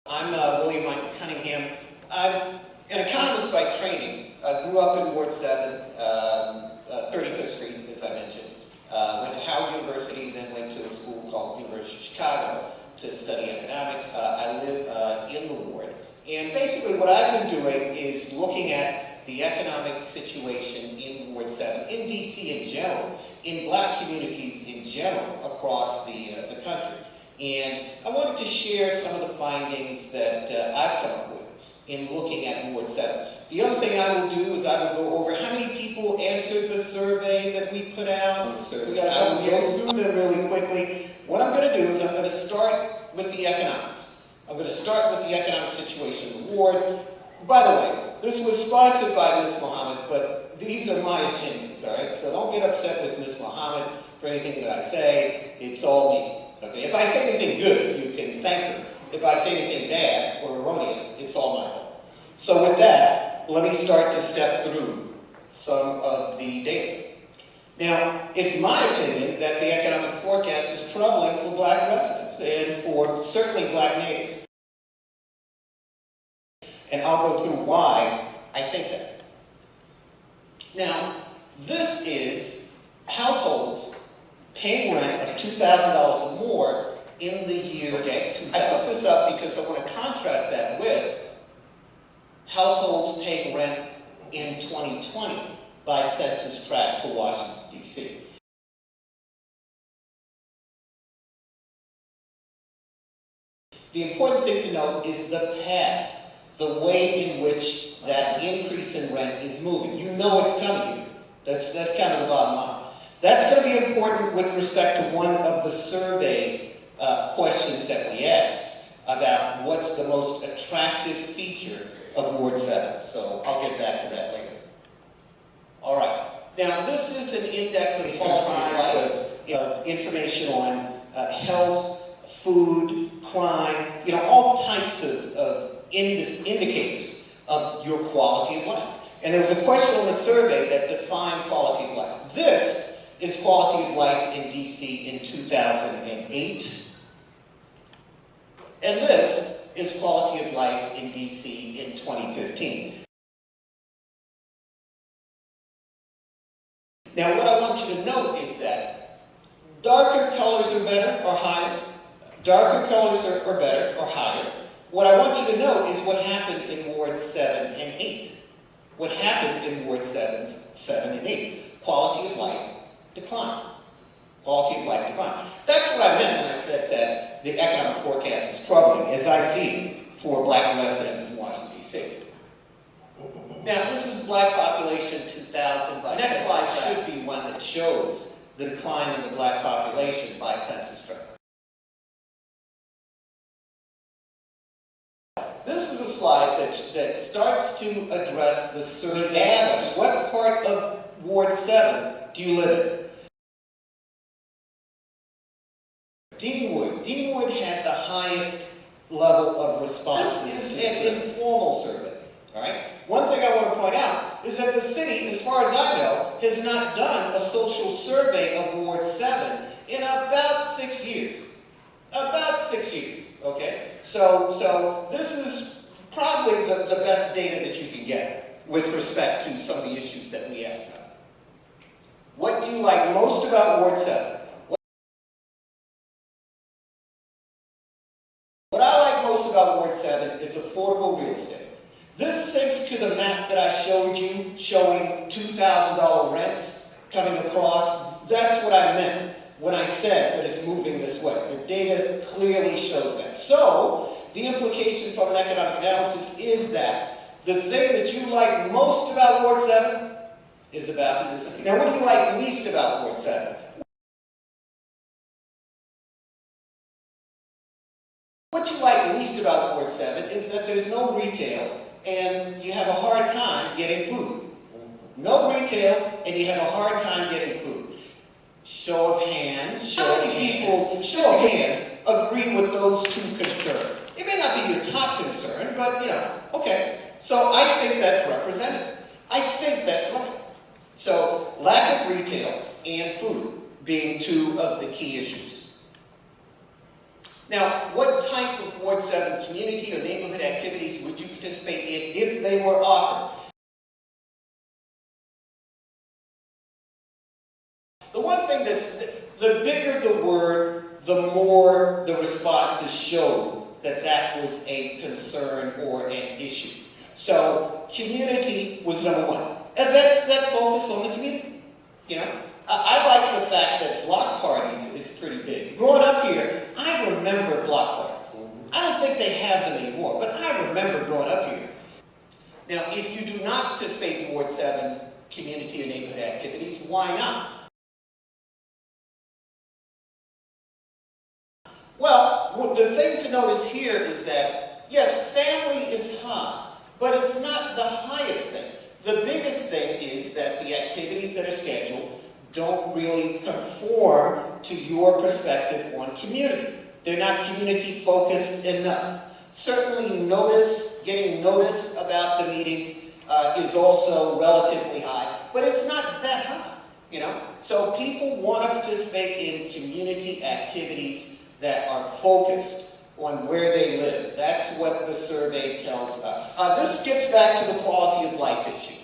I'm William Michael Cunningham. I'm an economist by training. I grew up in Ward 7, 35th Street, as I mentioned. Went to Howard University, then went to a school called University of Chicago to study economics. I live in the ward. And basically what I've been doing is looking at the economic situation in Ward 7, in DC in general, in black communities in general across the country. And I wanted to share some of the findings that I've come up with in looking at Ward 7. The other thing I will do is I will go over how many people answered the survey that we put out. I will go through them really quickly. What I'm going to do is I'm going to start with the economics. I'm going to start with the economic situation in the ward. By the way, this was sponsored by Ms. Muhammad, but these are my opinions, all right? So don't get upset with Ms. Muhammad for anything that I say. It's all me. Okay, if I say anything good, you can thank her. If I say anything bad or erroneous, it's all my fault. So with that, let me start to step through some of the data. Now, it's my opinion that the economic forecast is troubling for black residents and for certainly black natives. And I'll go through why I think that. Now, this is households paying rent of $2,000 or more in the year. Okay, I put this up because I want to contrast that with households paying rent in 2020 by census tract for Washington, D.C. The important thing to note is the path, the way in which that increase in rent is moving. You know it's coming here. That's kind of the bottom line. That's going to be important with respect to one of the survey questions that we asked about what's the most attractive feature of Ward 7. So I'll get back to that later. All right. Now, this is an index of comprised of information on health, food, crime, all types of indicators of your quality of life. And there was a question on the survey that defined quality of life. This is quality of life in DC in 2008. And this is quality of life in DC in 2015. Now, what I want you to note is that darker colors are better or higher. Darker colors are better or higher. What I want you to note is what happened in Ward 7 and 8. What happened in Ward 7 and 8. Quality of life decline. Quality of life decline. That's what I meant when I said that the economic forecast is troubling, as I see it, for black residents in Washington, D.C. Now, this is black population 2000. The next slide should be one that shows the decline in the black population by census tract. This is a slide that starts to address the survey. Asked, what part of Ward 7 do you live in? Deanwood had the highest level of response. This is an informal survey, all right? One thing I want to point out is that the city, as far as I know, has not done a social survey of Ward 7 in about 6 years. About 6 years, okay? So this is probably the best data that you can get with respect to some of the issues that we asked about. What do you like most about Ward 7? What I like most about Ward 7 is affordable real estate. This syncs to the map that I showed you, showing $2,000 rents coming across. That's what I meant when I said that it's moving this way. The data clearly shows that. So, the implication from an economic analysis is that the thing that you like most about Ward 7 is about to disappear. Now, what do you like least about Ward 7? What you like least about Ward 7 is that there's no retail and you have a hard time getting food. No retail and you have a hard time getting food. Show of hands. How many people, show of hands, agree with those two concerns? It may not be your top concern, but okay. So I think that's representative. I think that's right. So lack of retail and food being two of the key issues. Now, what type of Ward 7 community or neighborhood activities would you participate in if they were offered? The one thing the bigger the word, the more the responses showed that was a concern or an issue. So, community was number one. And that's that focus on the community. You know, I like the fact that block parties is pretty big. Growing up here, I remember block parties. I don't think they have them anymore, but I remember growing up here. Now, if you do not participate in Ward 7's community and neighborhood activities, why not? Well, the thing to notice here is that, yes, family is high, but it's not the highest thing. The biggest thing is that the activities that are scheduled don't really conform to your perspective on community. They're not community-focused enough. Certainly getting notice about the meetings is also relatively high, but it's not that high, you know? So people want to participate in community activities that are focused on where they live. That's what the survey tells us. This gets back to the quality of life issue.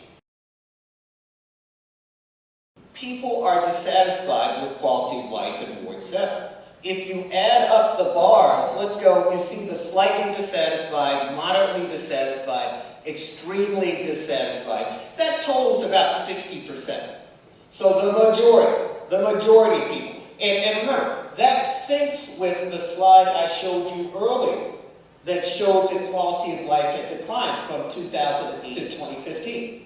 People are dissatisfied with quality of life in Ward 7. If you add up the bars, let's go, you see the slightly dissatisfied, moderately dissatisfied, extremely dissatisfied. That totals about 60%. So the majority of people. And remember, that syncs with the slide I showed you earlier that showed that quality of life had declined from 2008 to 2015.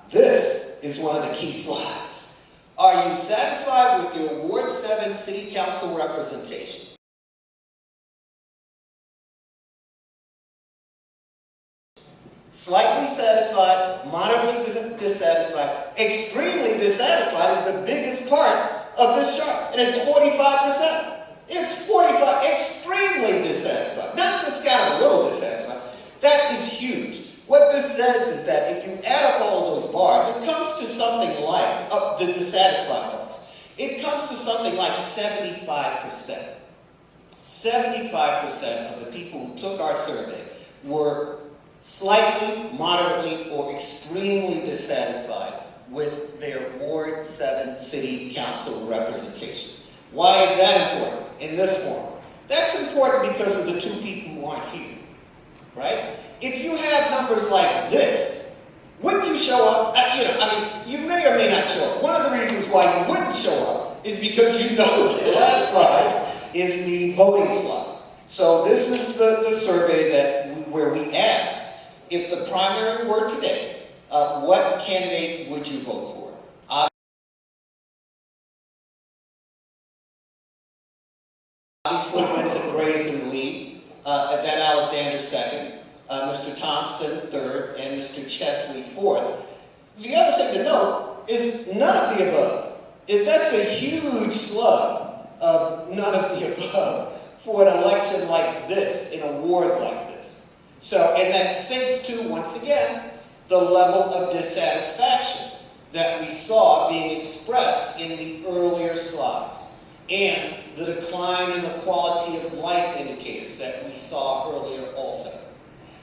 This is one of the key slides. Are you satisfied with your Ward 7 City Council representation? Slightly satisfied, moderately dissatisfied, extremely dissatisfied is the biggest part of this chart, and it's 45%. It's 45, extremely dissatisfied, not just kind of a little dissatisfied. That is huge. What this says is that if you add up all of those bars, it comes to something like, the dissatisfied bars, it comes to something like 75%. 75% of the people who took our survey were slightly, moderately, or extremely dissatisfied with their Ward 7 City Council representation. Why is that important in this form? That's important because of the two people who aren't here, right? If you had numbers like this, wouldn't you show up? You may or may not show up. One of the reasons why you wouldn't show up is because you know the last slide is the voting slide. So this is the survey where we asked, if the primary were today, what candidate would you vote for? Obviously, Vincent Gray's in the lead, Yvette Alexander second, Mr. Thompson third, and Mr. Chesley fourth. The other thing to note is none of the above. That's a huge slug of none of the above for an election like this, in a ward like this. So, and that sinks to, once again, the level of dissatisfaction that we saw being expressed in the earlier slides, and the decline in the quality of life indicators that we saw earlier also.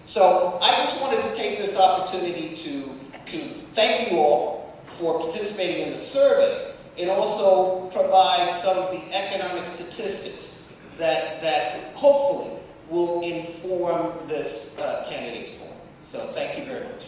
So I just wanted to take this opportunity to thank you all for participating in the survey, and also provide some of the economic statistics that hopefully will inform this candidates forum. So thank you very much.